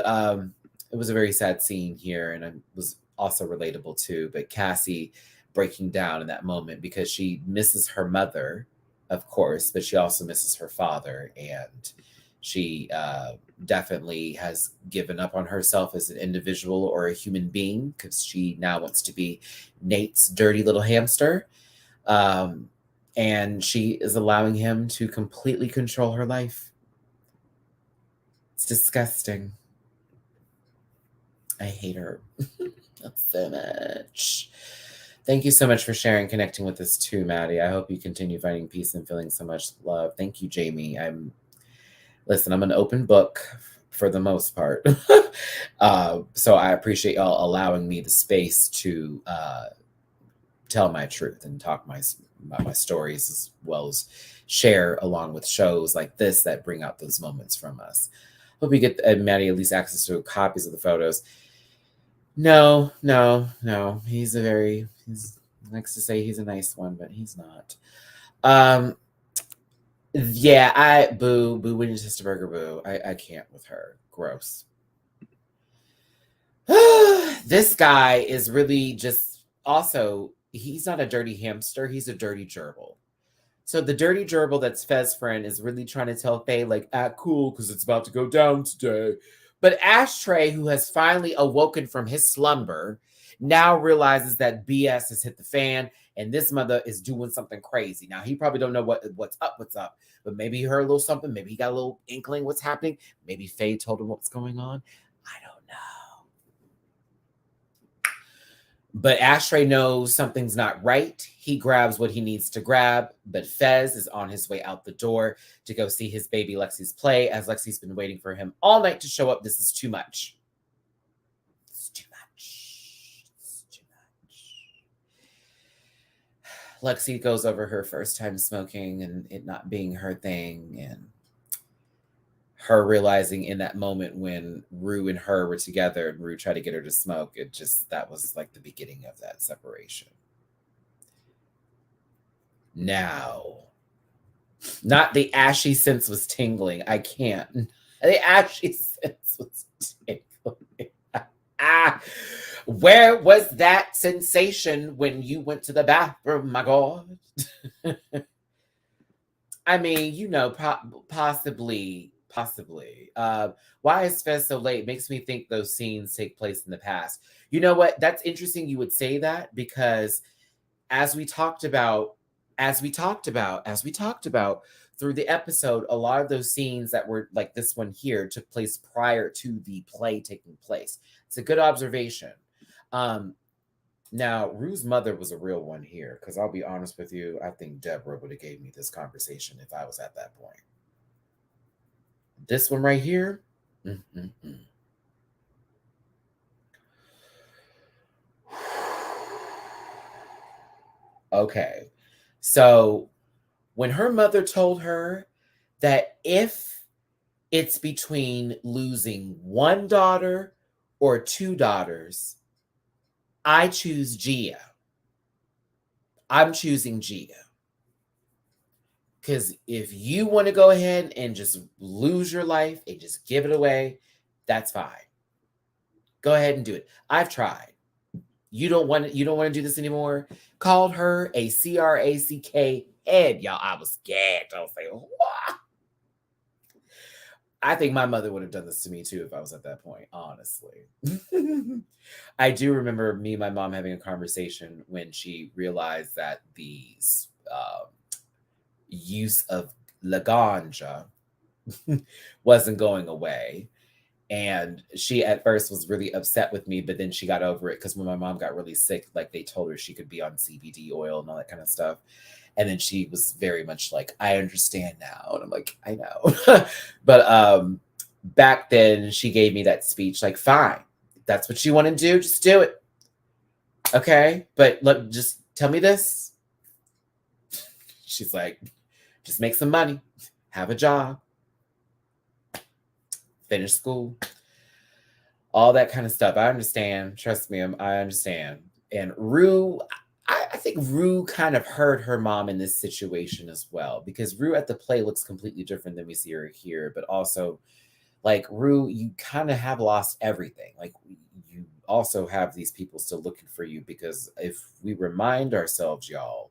it was a very sad scene here, and it was also relatable too. But Cassie breaking down in that moment because she misses her mother, of course, but she also misses her father, and She definitely has given up on herself as an individual or a human being because she now wants to be Nate's dirty little hamster. And she is allowing him to completely control her life. It's disgusting. I hate her so much. Thank you so much for sharing, connecting with us too, Maddie. I hope you continue finding peace and feeling so much love. Thank you, Jamie. I'm an open book for the most part. So I appreciate y'all allowing me the space to tell my truth and talk about my stories, as well as share along with shows like this that bring out those moments from us. Hope you get Maddie at least access to copies of the photos. No. He likes to say he's a nice one, but he's not. Yeah, boo Winnie Sisterberger, boo. I can't with her. Gross. This guy is really just also, he's not a dirty hamster, he's a dirty gerbil. So the dirty gerbil that's Fez's friend is really trying to tell Faye, like, act cool because it's about to go down today. But Ashtray, who has finally awoken from his slumber, now realizes that BS has hit the fan and this mother is doing something crazy. Now, he probably don't know what's up, but maybe he heard a little something. Maybe he got a little inkling what's happening. Maybe Faye told him what's going on. I don't know. But Ashtray knows something's not right. He grabs what he needs to grab, but Fez is on his way out the door to go see his baby Lexi's play, as Lexi's been waiting for him all night to show up. This is too much. It's too much. It's too much. Lexi goes over her first time smoking and it not being her thing, and her realizing in that moment when Rue and her were together and Rue tried to get her to smoke, that was like the beginning of that separation. Now, not the ashy sense was tingling. I can't. The ashy sense was tingling. Where was that sensation when you went to the bathroom, my God? I mean, possibly. Why is Fez so late? Makes me think those scenes take place in the past. You know what? That's interesting you would say that, because as we talked about through the episode, a lot of those scenes that were like this one here took place prior to the play taking place. It's a good observation. Now, Rue's mother was a real one here, because I'll be honest with you, I think Deborah would have gave me this conversation if I was at that point. This one right here. Okay. So when her mother told her that if it's between losing one daughter or two daughters, I choose Gia. I'm choosing Gia. Because if you want to go ahead and just lose your life and just give it away, that's fine. Go ahead and do it. I've tried. You don't want to do this anymore. Called her a CRACK head, y'all. I was scared. I was like, what? I think my mother would have done this to me too if I was at that point, honestly. I do remember me and my mom having a conversation when she realized that the use of La Ganja wasn't going away. And she at first was really upset with me, but then she got over it, because when my mom got really sick, like they told her she could be on CBD oil and all that kind of stuff. And then she was very much like, I understand now. And I'm like, I know. But back then she gave me that speech, like, fine, if that's what you want to do, just do it. Okay. But look, just tell me this. She's like, just make some money, have a job, finish school, all that kind of stuff. I understand. Trust me, I understand. And Rue, I think Rue kind of hurt her mom in this situation as well, because Rue at the play looks completely different than we see her here. But also, like, Rue, you kind of have lost everything. Like, you also have these people still looking for you, because if we remind ourselves, y'all,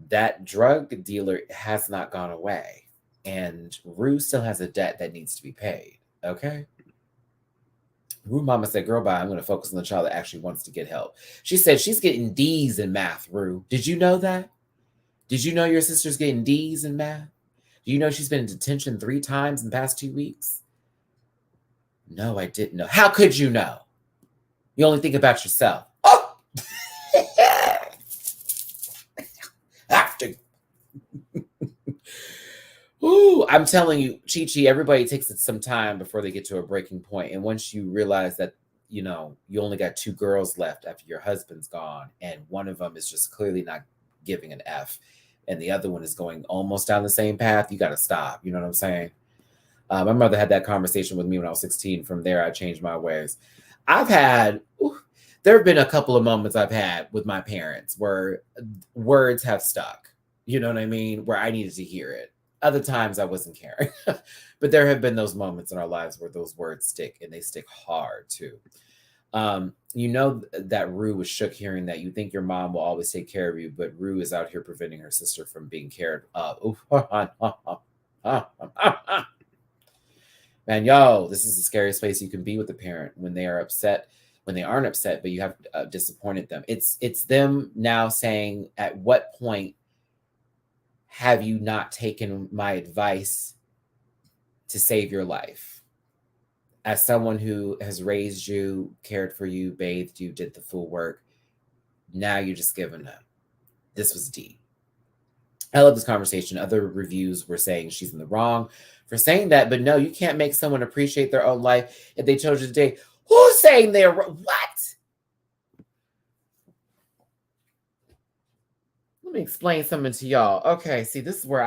that drug dealer has not gone away. And Rue still has a debt that needs to be paid. Okay. Rue mama said, girl, bye. I'm going to focus on the child that actually wants to get help. She said she's getting D's in math, Rue. Did you know that? Did you know your sister's getting D's in math? Do you know she's been in detention 3 times in the past 2 weeks? No, I didn't know. How could you know? You only think about yourself. Oh! After. Ooh, I'm telling you, Chi-Chi, everybody takes it some time before they get to a breaking point. And once you realize that, you know, you only got 2 girls left after your husband's gone, and one of them is just clearly not giving an F, and the other one is going almost down the same path, you got to stop. You know what I'm saying? My mother had that conversation with me when I was 16. From there, I changed my ways. There have been a couple of moments I've had with my parents where words have stuck. You know what I mean? Where I needed to hear it. Other times I wasn't caring. But there have been those moments in our lives where those words stick, and they stick hard too. You know that Rue was shook hearing that. You think your mom will always take care of you, but Rue is out here preventing her sister from being cared of. Man, yo, this is the scariest place you can be with a parent when they are upset, when they aren't upset, but you have disappointed them. It's them now saying, at what point have you not taken my advice to save your life? As someone who has raised you, cared for you, bathed you, did the full work, now you're just giving up. This was deep. I love this conversation. Other reviews were saying she's in the wrong for saying that, but no, you can't make someone appreciate their own life if they chose you today. Who's saying they're what? Let me explain something to y'all. Okay, see, this is where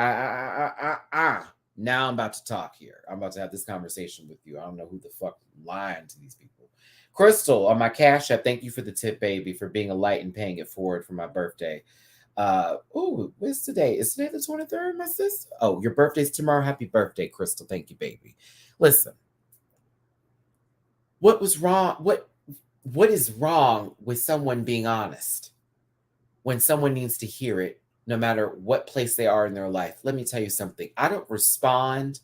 now I'm about to talk here. I'm about to have this conversation with you. I don't know who the fuck lying to these people. Crystal on my Cash App, thank you for the tip, baby, for being a light and paying it forward for my birthday. What's today? Is today the 23rd, my sister? Oh, your birthday's tomorrow. Happy birthday, Crystal. Thank you, baby. Listen, what was wrong? What is wrong with someone being honest when someone needs to hear it, no matter what place they are in their life? Let me tell you something. I don't respond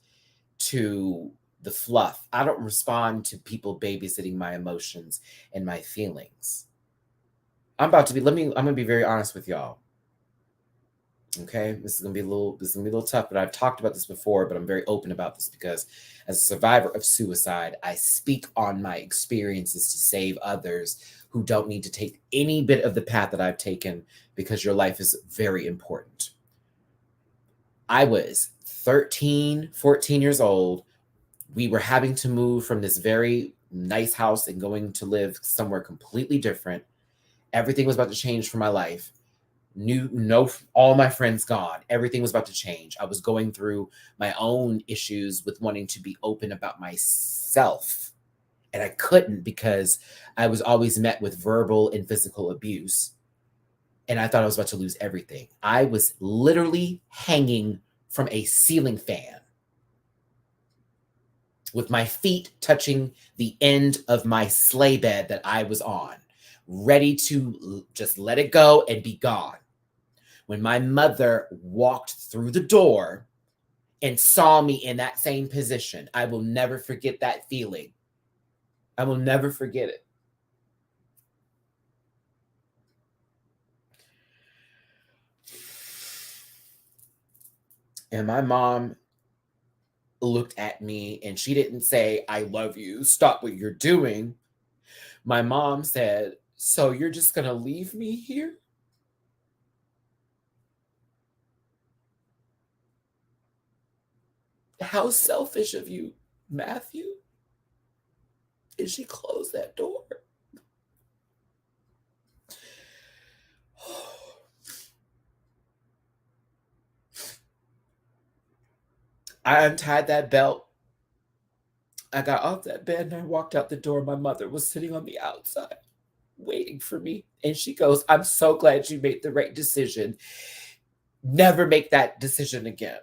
to the fluff. I don't respond to people babysitting my emotions and my feelings. I'm going to be very honest with y'all. Okay, this is gonna be a little tough, but I've talked about this before, but I'm very open about this because as a survivor of suicide, I speak on my experiences to save others who don't need to take any bit of the path that I've taken, because your life is very important. I was 13, 14 years old. We were having to move from this very nice house and going to live somewhere completely different. Everything was about to change for my life. All my friends gone. Everything was about to change. I was going through my own issues with wanting to be open about myself. And I couldn't because I was always met with verbal and physical abuse. And I thought I was about to lose everything. I was literally hanging from a ceiling fan with my feet touching the end of my sleigh bed that I was on, ready to just let it go and be gone. When my mother walked through the door and saw me in that same position, I will never forget that feeling. I will never forget it. And my mom looked at me and she didn't say, "I love you, stop what you're doing." My mom said, "So you're just going to leave me here?" How selfish of you, Matthew. And she closed that door. I untied that belt. I got off that bed and I walked out the door. My mother was sitting on the outside waiting for me. And she goes, "I'm so glad you made the right decision. Never make that decision again."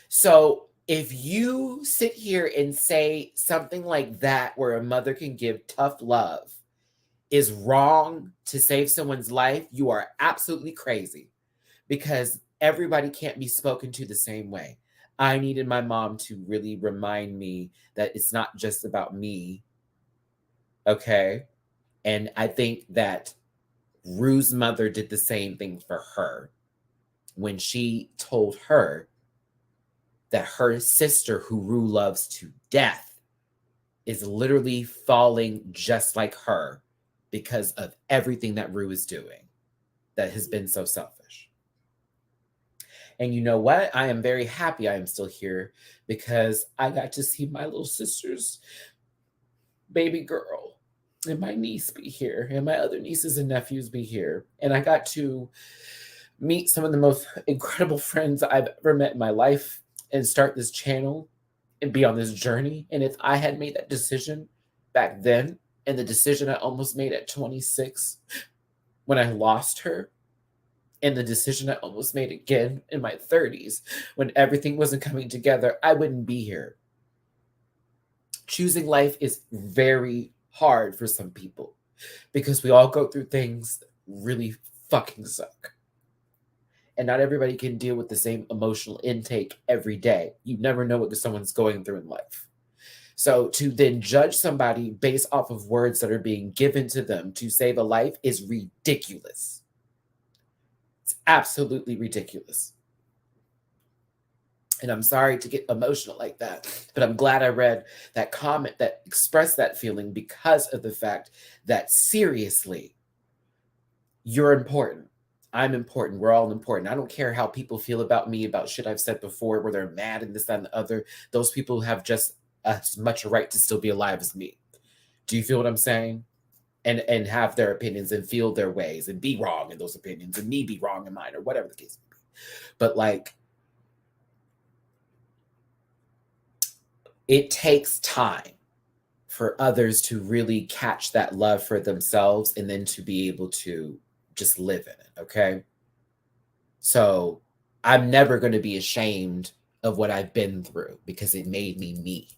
So if you sit here and say something like that, where a mother can give tough love, is wrong to save someone's life, you are absolutely crazy. Because everybody can't be spoken to the same way. I needed my mom to really remind me that it's not just about me. Okay. And I think that Rue's mother did the same thing for her when she told her that her sister, who Rue loves to death, is literally falling just like her because of everything that Rue is doing that has been so selfish. And you know what? I am very happy I am still here because I got to see my little sister's baby girl and my niece be here and my other nieces and nephews be here. And I got to meet some of the most incredible friends I've ever met in my life and start this channel and be on this journey. And if I had made that decision back then, and the decision I almost made at 26 when I lost her, and the decision I almost made again in my 30s when everything wasn't coming together, I wouldn't be here. Choosing life is very hard for some people because we all go through things that really fucking suck. And not everybody can deal with the same emotional intake every day. You never know what someone's going through in life. So to then judge somebody based off of words that are being given to them to save a life is ridiculous. It's absolutely ridiculous. And I'm sorry to get emotional like that, but I'm glad I read that comment that expressed that feeling because of the fact that seriously, you're important. I'm important. We're all important. I don't care how people feel about me, about shit I've said before, where they're mad and this, that, and the other. Those people have just as much a right to still be alive as me. Do you feel what I'm saying? And have their opinions and feel their ways and be wrong in those opinions and me be wrong in mine or whatever the case may be. But like, it takes time for others to really catch that love for themselves and then to be able to just live in it. Okay. So I'm never going to be ashamed of what I've been through because it made me me.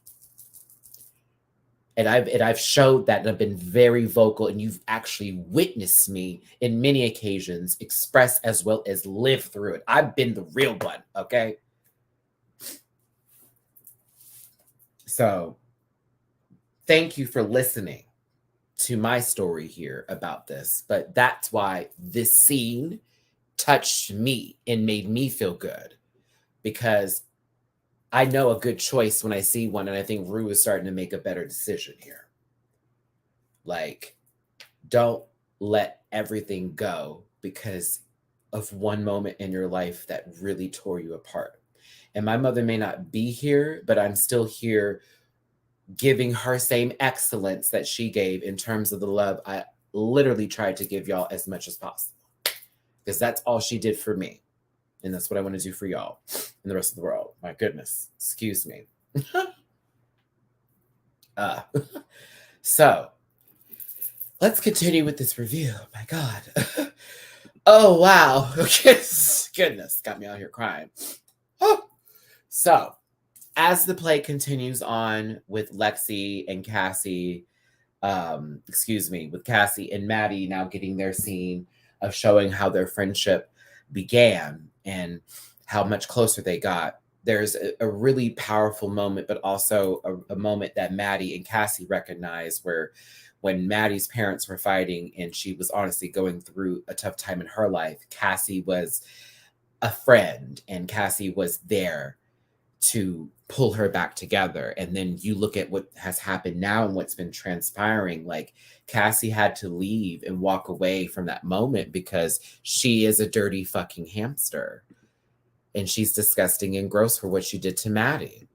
And I've showed that, and I've been very vocal, and you've actually witnessed me in many occasions express as well as live through it. I've been the real one, okay? So thank you for listening to my story here about this. But that's why this scene touched me and made me feel good, because I know a good choice when I see one, and I think Rue is starting to make a better decision here. Like, don't let everything go because of one moment in your life that really tore you apart. And my mother may not be here, but I'm still here giving her same excellence that she gave in terms of the love I literally tried to give y'all as much as possible. Because that's all she did for me. And that's what I want to do for y'all and the rest of the world. My goodness. Excuse me. So, let's continue with this review. My God. Oh, wow. Okay. Goodness. Got me out here crying. Oh. So, as the play continues on with Lexi and Cassie, with Cassie and Maddie now getting their scene of showing how their friendship began and how much closer they got, there's a really powerful moment, but also a moment that Maddie and Cassie recognize where when Maddie's parents were fighting and she was honestly going through a tough time in her life, Cassie was a friend and Cassie was there to pull her back together. And then you look at what has happened now and what's been transpiring. Like, Cassie had to leave and walk away from that moment because she is a dirty fucking hamster. And she's disgusting and gross for what she did to Maddie.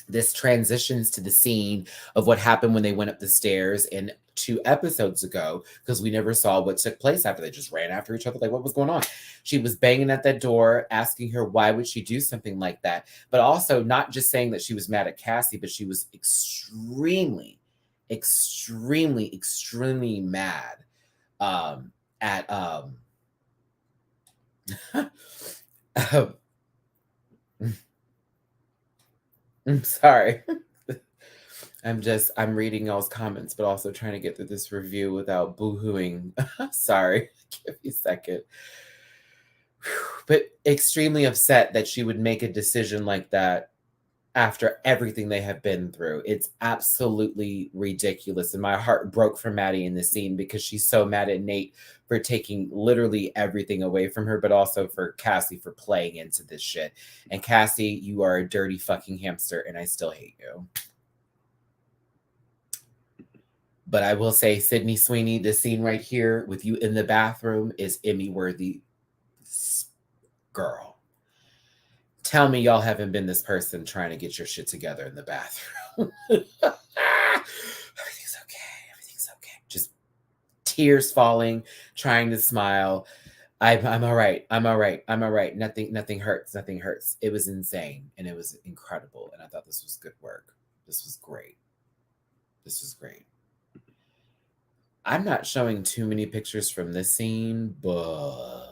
This transitions to the scene of what happened when they went up the stairs in 2 episodes ago, because we never saw what took place after. They just ran after each other. Like, what was going on? She was banging at that door, asking her why would she do something like that, but also not just saying that she was mad at Cassie, but she was extremely mad at I'm sorry. I'm reading y'all's comments, but also trying to get through this review without boo-hooing. Sorry. Give me a second. but extremely upset that she would make a decision like that after everything they have been through. It's absolutely ridiculous. And my heart broke for Maddie in this scene because she's so mad at Nate for taking literally everything away from her, but also for Cassie for playing into this shit. And Cassie, you are a dirty fucking hamster, and I still hate you. But I will say, Sydney Sweeney, this scene right here with you in the bathroom is Emmy worthy. Girl, tell me y'all haven't been this person trying to get your shit together in the bathroom. Everything's okay. Everything's okay. Just tears falling, trying to smile. I'm all right. I'm all right. I'm all right. Nothing hurts. Nothing hurts. It was insane and it was incredible. And I thought this was good work. This was great. This was great. I'm not showing too many pictures from this scene, but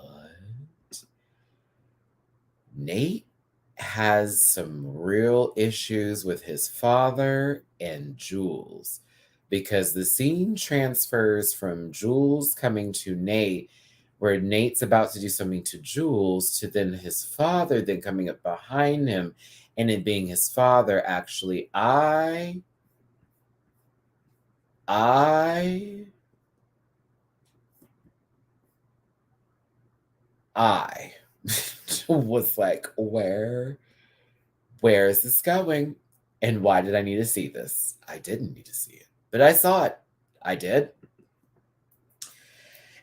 Nate has some real issues with his father and Jules, because the scene transfers from Jules coming to Nate, where Nate's about to do something to Jules, to then his father then coming up behind him, and it being his father. Actually, I was like, where is this going? And why did I need to see this? I didn't need to see it, but I saw it. I did.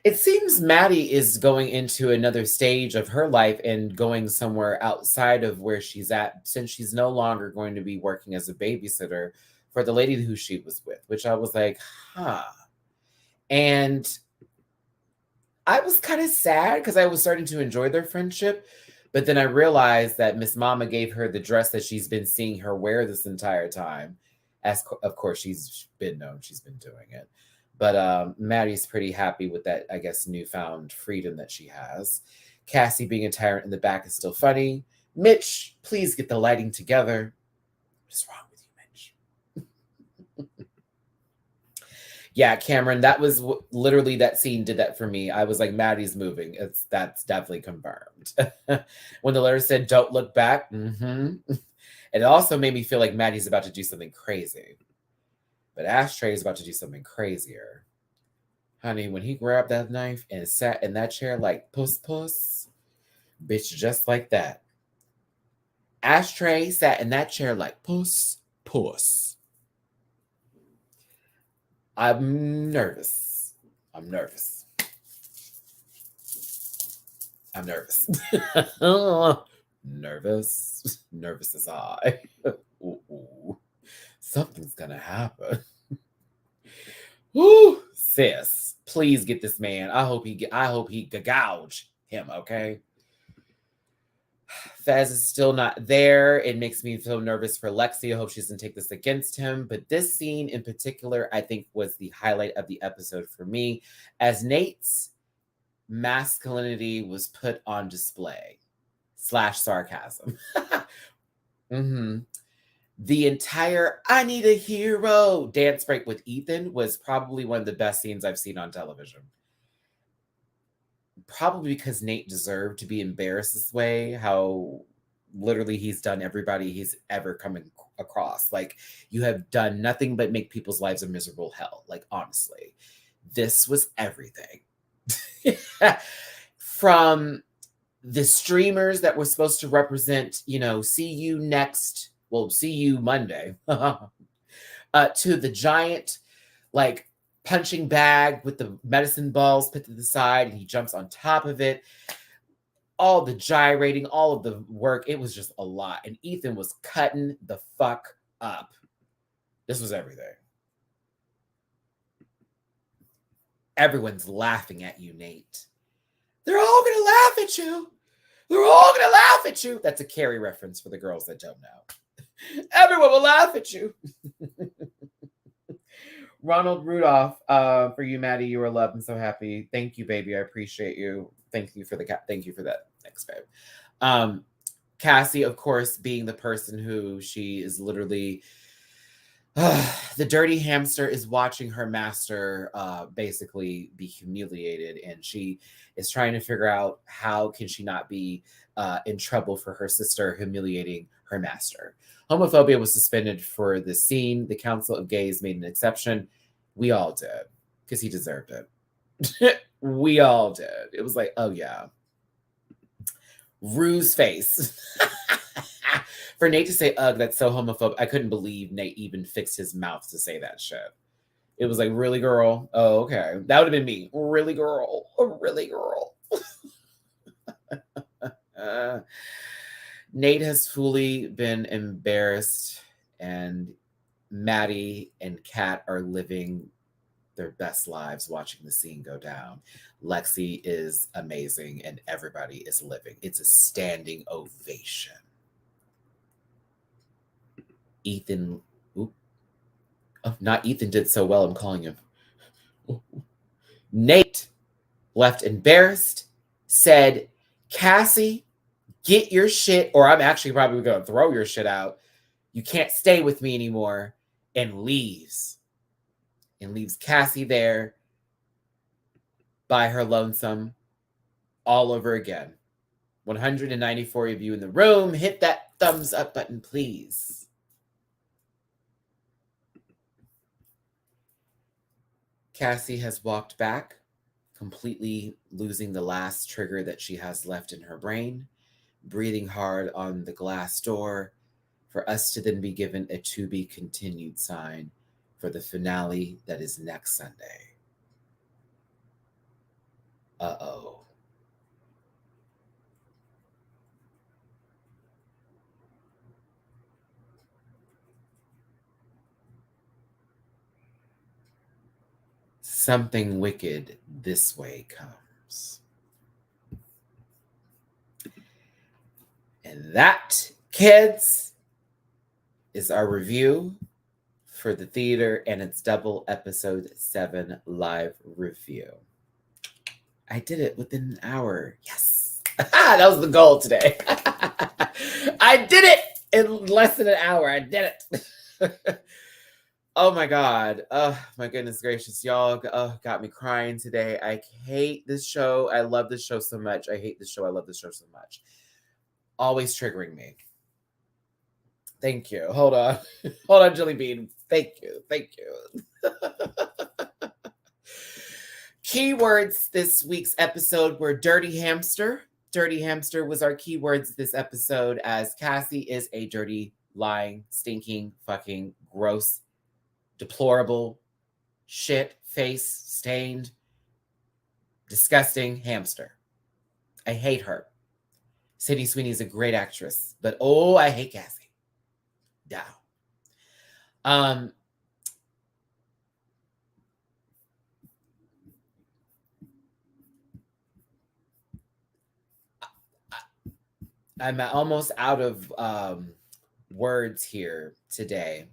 It seems Maddie is going into another stage of her life and going somewhere outside of where she's at, since she's no longer going to be working as a babysitter for the lady who she was with, which I was like, huh. And I was kind of sad because I was starting to enjoy their friendship. But then I realized that Miss Mama gave her the dress that she's been seeing her wear this entire time. As of course, she's been known, she's been doing it. But Maddie's pretty happy with that, I guess, newfound freedom that she has. Cassie being a tyrant in the back is still funny. Mitch, please get the lighting together. What's wrong with you, Mitch? Yeah, Cameron, that was literally, that scene did that for me. I was like, Maddie's moving. That's definitely confirmed. When the letter said, "Don't look back," it also made me feel like Maddie's about to do something crazy. But Ashtray is about to do something crazier. Honey, when he grabbed that knife and sat in that chair like puss, bitch, just like that. Ashtray sat in that chair like puss. I'm nervous. Nervous as I. Ooh. Something's gonna happen. Woo, sis, please get this man. I hope he gouge him. Okay. Fez is still not there. It makes me so nervous for Lexi. I hope she doesn't take this against him. But this scene in particular, I think, was the highlight of the episode for me, as Nate's masculinity was put on display / sarcasm. The entire "I need a hero" dance break with Ethan was probably one of the best scenes I've seen on television. Probably because Nate deserved to be embarrassed this way, how literally he's done everybody he's ever come across. Like, you have done nothing but make people's lives a miserable hell. Like, honestly, this was everything. From the streamers that were supposed to represent, see you Monday, to the giant, like, punching bag with the medicine balls put to the side, and he jumps on top of it. All the gyrating, all of the work, it was just a lot. And Ethan was cutting the fuck up. This was everything. Everyone's laughing at you, Nate. They're all gonna laugh at you. They're all gonna laugh at you. That's a Carrie reference for the girls that don't know. Everyone will laugh at you. Ronald Rudolph, for you, Maddie, you are loved and so happy. Thank you, baby. I appreciate you. Thank you for that. Thanks, babe. Cassie, of course, being the person who she is literally The dirty hamster is watching her master basically be humiliated, and she is trying to figure out how can she not be in trouble for her sister humiliating her master. Homophobia was suspended for the scene. The Council of Gays made an exception. We all did, because he deserved it. We all did. It was like, oh yeah. Rue's face. For Nate to say, ugh, that's so homophobic. I couldn't believe Nate even fixed his mouth to say that shit. It was like, really, girl? Oh, okay. That would have been me. Really, girl? Really, girl? Nate has fully been embarrassed, and Maddie and Kat are living their best lives watching the scene go down. Lexi is amazing, and everybody is living. It's a standing ovation. Ethan, not Ethan did so well, I'm calling him. Nate left embarrassed, said, Cassie, get your shit, or I'm actually probably going to throw your shit out. You can't stay with me anymore, and leaves. And leaves Cassie there by her lonesome all over again. 194 of you in the room, hit that thumbs up button, please. Cassie has walked back, completely losing the last trigger that she has left in her brain, breathing hard on the glass door, for us to then be given a to be continued sign for the finale that is next Sunday. Uh-oh. Something wicked this way comes. And that, kids, is our review for the theater and its double Ep.7 live review. I did it within an hour. Yes. That was the goal today. I did it in less than an hour. I did it. Oh my God. Oh my goodness gracious. Y'all got me crying today. I hate this show. I love this show so much. I hate this show. I love this show so much. Always triggering me. Thank you. Hold on. Hold on, Jelly Bean. Thank you. Thank you. Keywords this week's episode were dirty hamster. Dirty hamster was our keywords this episode, as Cassie is a dirty, lying, stinking, fucking, gross, deplorable, shit, face, stained, disgusting hamster. I hate her. Sydney Sweeney is a great actress, but oh, I hate Cassie. Down. I'm almost out of words here today.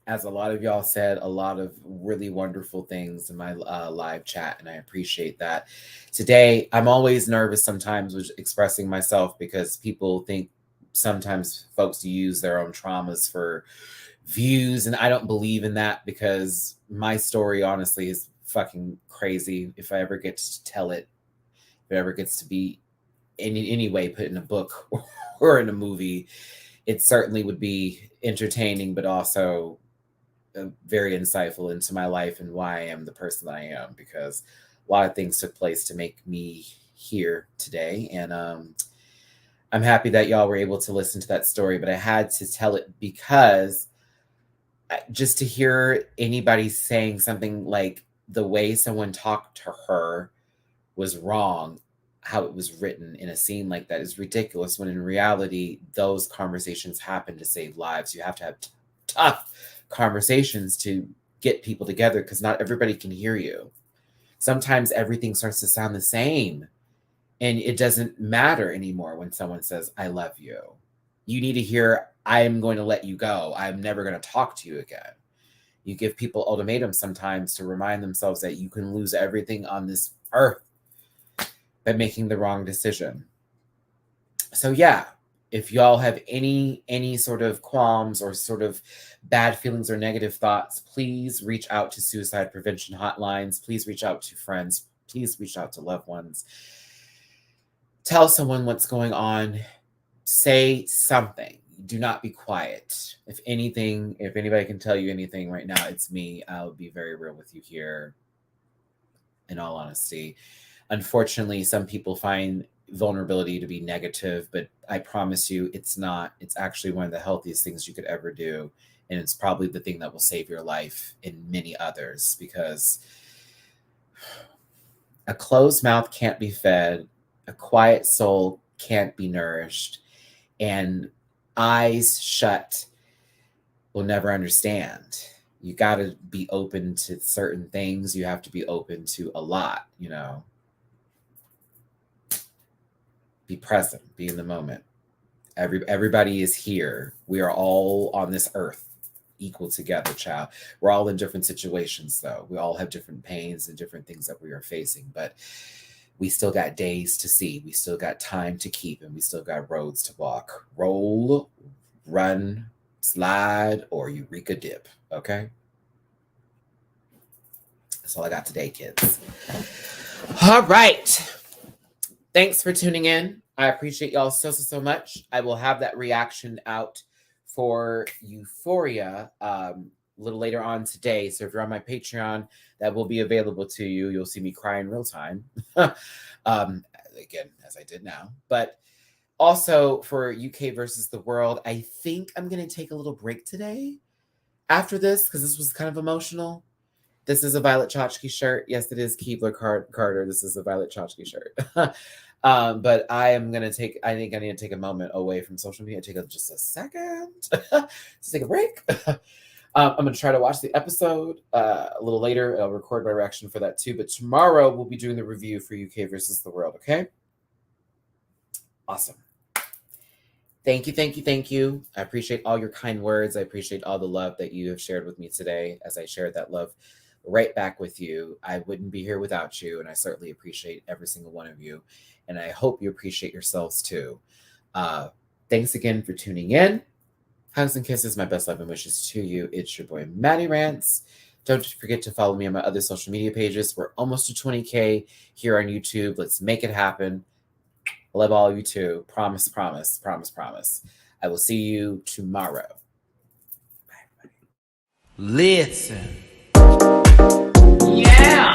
As a lot of y'all said, a lot of really wonderful things in my live chat, and I appreciate that. Today, I'm always nervous sometimes with expressing myself, because people think sometimes folks use their own traumas for views, and I don't believe in that, because my story honestly is fucking crazy. If I ever get to tell it, if it ever gets to be in any way put in a book or in a movie, it certainly would be entertaining, but also very insightful into my life and why I am the person that I am, because a lot of things took place to make me here today. And I'm happy that y'all were able to listen to that story, but I had to tell it because just to hear anybody saying something like the way someone talked to her was wrong, how it was written in a scene like that is ridiculous, when in reality, those conversations happen to save lives. You have to have tough conversations to get people together, because not everybody can hear you. Sometimes everything starts to sound the same, and it doesn't matter anymore when someone says, I love you. You need to hear, I'm going to let you go. I'm never going to talk to you again. You give people ultimatums sometimes to remind themselves that you can lose everything on this earth by making the wrong decision. So yeah, If y'all have any sort of qualms or sort of bad feelings or negative thoughts, please reach out to suicide prevention hotlines. Please reach out to friends. Please reach out to loved ones. Tell someone what's going on. Say something. Do not be quiet. If anybody can tell you anything right now, it's me. I'll be very real with you here, in all honesty. Unfortunately, some people find vulnerability to be negative, but I promise you it's not. It's actually one of the healthiest things you could ever do. And it's probably the thing that will save your life and many others, because a closed mouth can't be fed, a quiet soul can't be nourished, and eyes shut will never understand. You got to be open to certain things. You have to be open to a lot, Be present, be in the moment. Everybody is here. We are all on this earth equal together, child. We're all in different situations, though. We all have different pains and different things that we are facing, but we still got days to see. We still got time to keep, and we still got roads to walk. Roll, run, slide, or Eureka dip, okay? That's all I got today, kids. All right. Thanks for tuning in. I appreciate y'all so much. I will have that reaction out for Euphoria a little later on today. So if you're on my Patreon, that will be available to you. You'll see me cry in real time. Again, as I did now. But also for UK versus the world, I think I'm going to take a little break today after this, because this was kind of emotional. This is a Violet Chachki shirt. Yes, it is Keebler Carter. This is a Violet Chachki shirt. But I think I need to take a moment away from social media. Just a second to take a break. I'm going to try to watch the episode a little later. I'll record my reaction for that too. But tomorrow we'll be doing the review for UK versus the world. Okay. Awesome. Thank you. I appreciate all your kind words. I appreciate all the love that you have shared with me today, as I shared that love right back with you. I wouldn't be here without you, and I certainly appreciate every single one of you, and I hope you appreciate yourselves too. Thanks again for tuning in. Hugs and kisses, my best love and wishes to you. It's your boy Matty Rants. Don't forget to follow me on my other social media pages. We're almost to 20K here on YouTube. Let's make it happen. I love all of you too. Promise. I will see you tomorrow. Bye. Listen. Yeah.